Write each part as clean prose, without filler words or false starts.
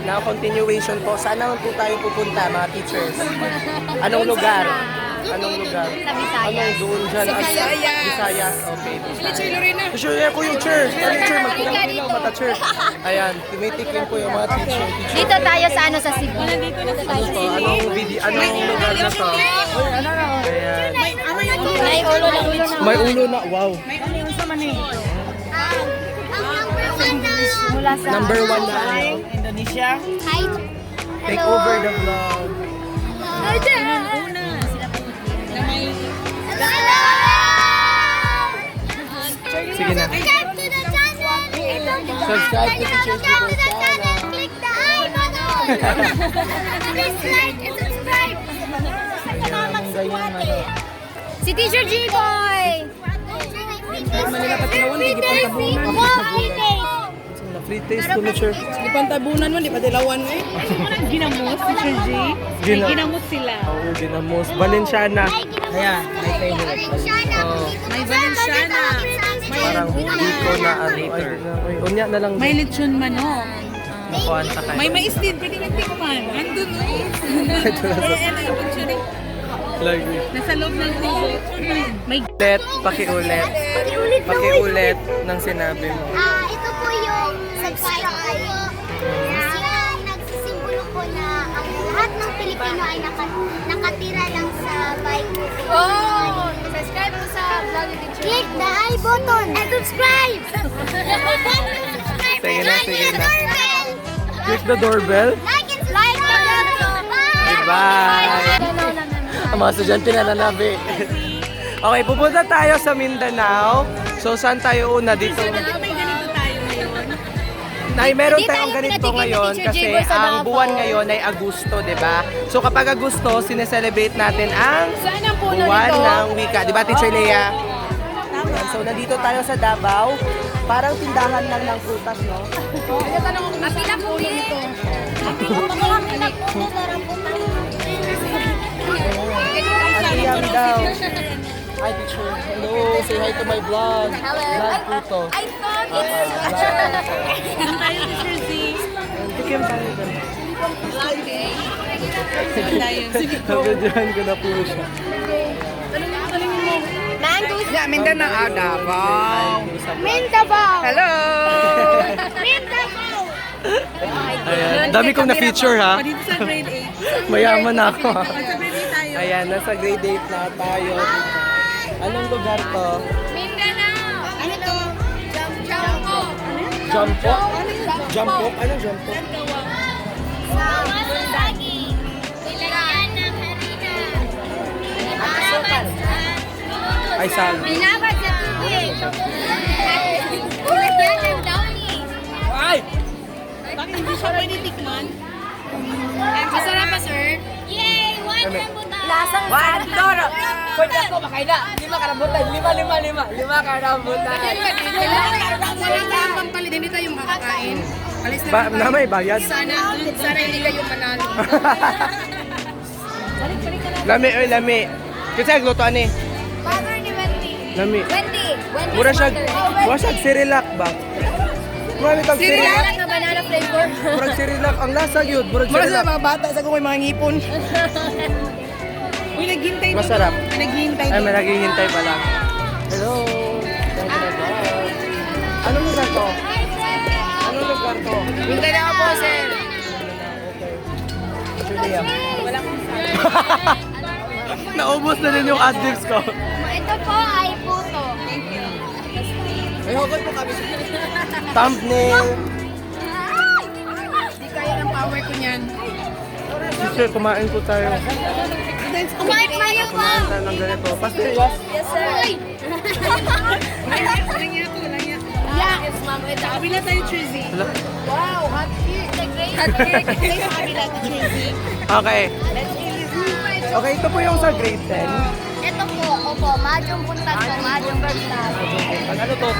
na continuation po. Saan naman po tayo pupunta, mga teachers? Anong lugar? Anong lugar? Sa Visayas. Anong doon dyan? Sa Visayas. Visayas, okay. Teacher Lorena. Teacher, ko yung chair. Ano yung chair? Magpilang-pilang, mata-chair. Ayan, tumitikin po yung mga teacher. Dito tayo sa ano sa Cebu. Nandito na tayo Ano sa to? Cebu. Anong lugar na to? Ayan. May ulo na ulo na. May ulo na, wow. May ano yung sa mani? Mula sa Number 1 na ano. Indonesia. Hi. Take over the vlog. Sige na. Subscribe to Teacher Zboy channel. Click the I button. Please like and subscribe. Si Teacher Zboy. Manila Patrawan, di pantabunan. Free taste to teacher. Di pantabunan mo, di pa dilawan mo eh. Ginamos, Teacher G. Ginamos sila. Oo, ginamos. Valenciana. Ayan, may favorite. Oo. May Valenciana. Parang hindi ko na ano. Unya na lang. May lechon manok. Nakuhan sa kayo. May mais din, pwede nga ko man. Andun mo. Lagi. Nasa loob ng ticket. May Ulit, pakiulit. Pakiulit ng sinabi mo. Ito po yung subscribe. Yung nagsisimbolo po na ang lahat ng Pilipino ay nakatira lang sa bike. Oh, subscribe mo sa vlog ni Teacher. Click the I button and subscribe! Sige na, sige na. Doorbell! Click the doorbell. Like and subscribe! Bye! Ang mga estudyante na nanabi. Okay, pupunta tayo sa Mindanao. So, saan tayo una dito? may ganito tayo ngayon. Nay, meron Hindi tayong tayo ganito pinatikim ni ngayon Teacher kasi Zboy sa ang Davao. buwan ngayon ay Agosto, di ba? So, kapag Agosto, sineselebrate natin ang Saan ang puno buwan nito? ng wika. Di ba, Teacher Lea? So, nandito tayo sa Davao. Parang tindahan lang ng prutas, no? Apila po nito. Atiyam daw. Hi, teacher. Hello. Say hi to my vlog. Hello. Vlog po to. I thought it's... Saan tayo, Teacher Z? Tikim tayo dyan. Saan tayo? Nabidyohan ko na po siya. Mango. Yeah, Mindanao, Davao. Mindanao. Hello! Mindanao. Ayan. Dami kong na-feature, ha? Dito sa grade 8. Mayaman ako. Sa grade 8 tayo. Ayan, nasa grade 8 na tayo. Anong lugar to? Mindanao. Ano to? Jampo. Jampo? Jampo? Anong jampo? Sa Masasagi. Nilagyan ng harina. Asukal. Ay, sal. Binabad sa tubig. Nilagyan ng downy. Ay! Bakit hindi siya pwede tikman? Masarap pa, sir? Yay! One rambutan! Lasang Dora! Pwede ako makain na. 5 karambutan. 5 karambutan. Wala tayong pampalit. Hindi tayo makakain. Alis na Ba, na may bayad? Sana hindi kayo manalo. Lami, oy, lami. Kasi agluto ani. Father ni Wendy. Lami. Wendy. Wendy. Mura siya Cyrilac ba? Mura nitong Cyrilac. Cyrilac na banana flavor. Mura Cyrilac. Ang lasa yun. Mura Mura sa Cyrilac. mga bata sa kung may mga ngipon. Uy, naghintay dito. Masarap. Naghintay Ay, dito. may naghihintay pa lang. Hello. Anong lugar to? Anong lugar to? Hintay na ako po, sir. Julia. Naubos na din yung adlibs ko. Ito po ay puto. May hukot po kami. Thumbnail. Hindi kaya ng power ko niyan. Teacher, kumain po tayo. Kumain tayo po. Kumain tayo ng ganito. Pastillas. Yes, sir. Walang niya to, walang niya to. Yes, ma'am. Ito. Kabila tayo, Trizzy. Hala. Wow, hot cake. The great hot cake. Ito yung kabila ni Trizzy. Okay. Okay, ito po yung sa grade 10. Ito po, opo, madyong puntas po, madyong puntas. Ano to?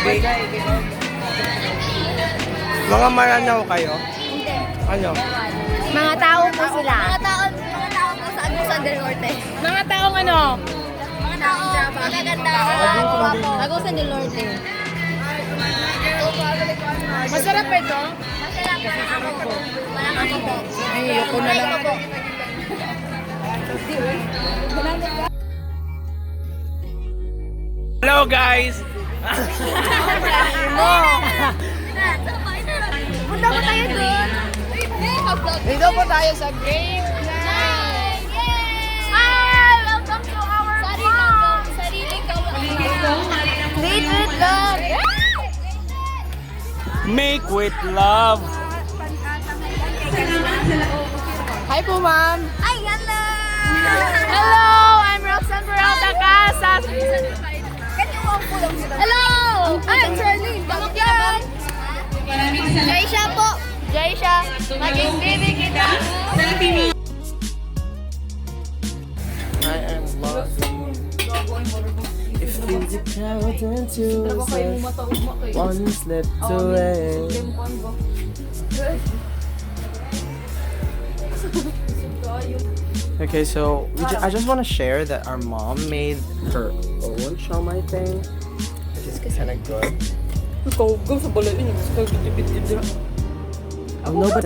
Grade. Mga maranaw kayo? Hindi. Ano? Mga tao po sila. Mga tao po sa Agusan del Norte. Mga taong ano? Mga tao, magaganda. Agusan del Norte. Masarap pa ito? Masarap, walang ako. Walang ako po. Ay, ayoko na lang. Hello guys! Punta ko tayo doon. Dito po tayo sa game. Hi! Welcome to our farm! Sarili ka. Late with love. Make with love! Hi po, ma'am. Ay, hello! Hello, I'm Roxanne Peralta Casas. Hello! Ay, Charlene. Bakit yan? Jaisha po. Jaisha. Maging baby kita. I am lost. If things are carried into one slipped away. Okay, so I just want to share that our mom made her own siomai thing, which is kind of good.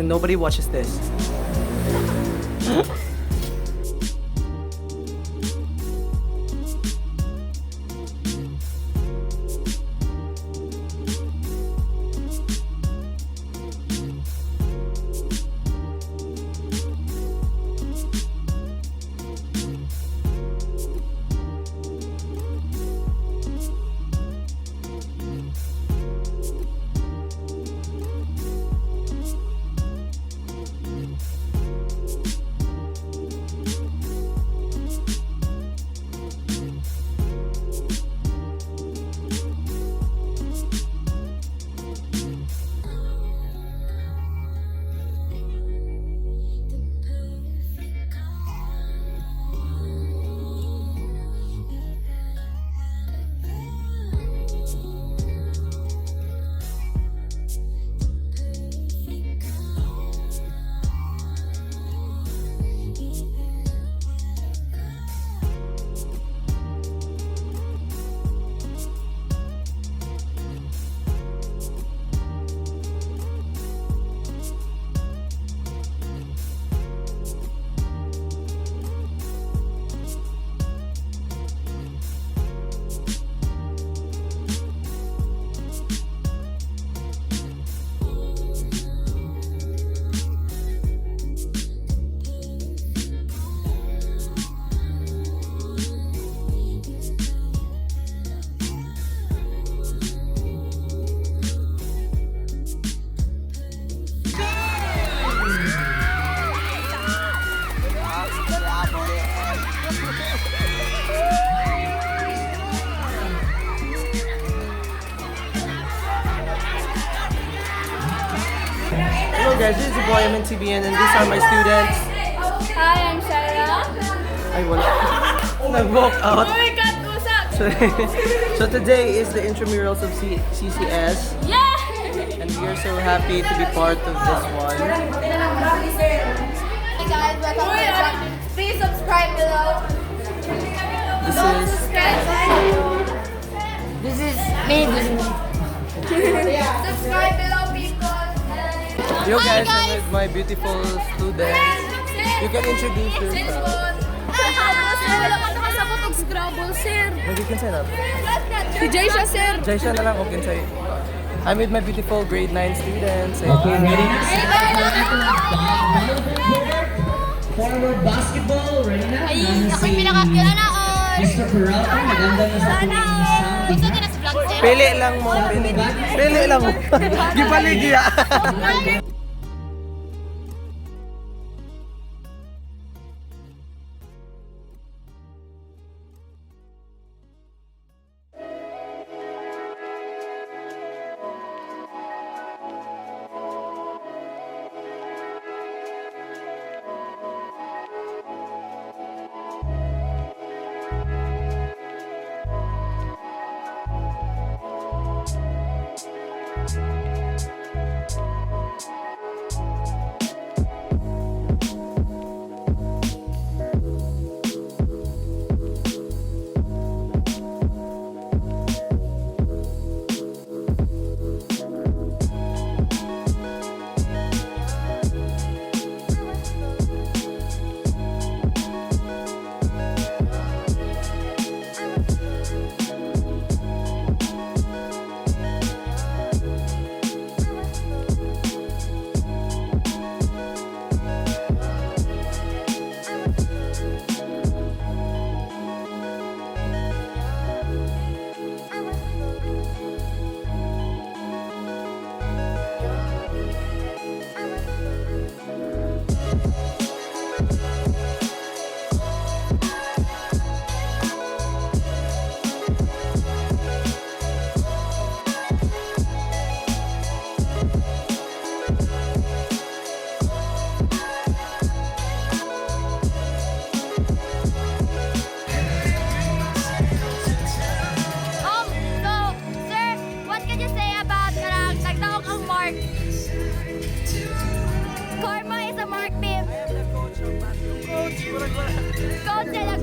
Nobody watches this. Hello guys, this is zboymntbn and these are my students. Hi, I'm Sarah. Ay, wala. Nag-walk out. Oh my God, kusap! So today is the intramurals of CCS Yeah! and we are so happy to be part of this one. Hey guys, welcome to the channel. Please subscribe below. This is Me. Subscribe below, people. you guys are with my beautiful students. You can introduce yourself. Wala pa nakasabot og Scrabble, sir. Magiging sa'yo na. Si Jaisha, sir. Jaisha na lang, okay sa'yo. I'm with my beautiful grade 9 students. Okay, ready? Forward basketball, ready na? Ay, Nasa ako'y si pinakakila na on. Mr. Peralta, maganda na sa ating sound. Gusto ka na sa vlog, sir? Pili lang mo. Pili lang mo. Gipaligya. proud sila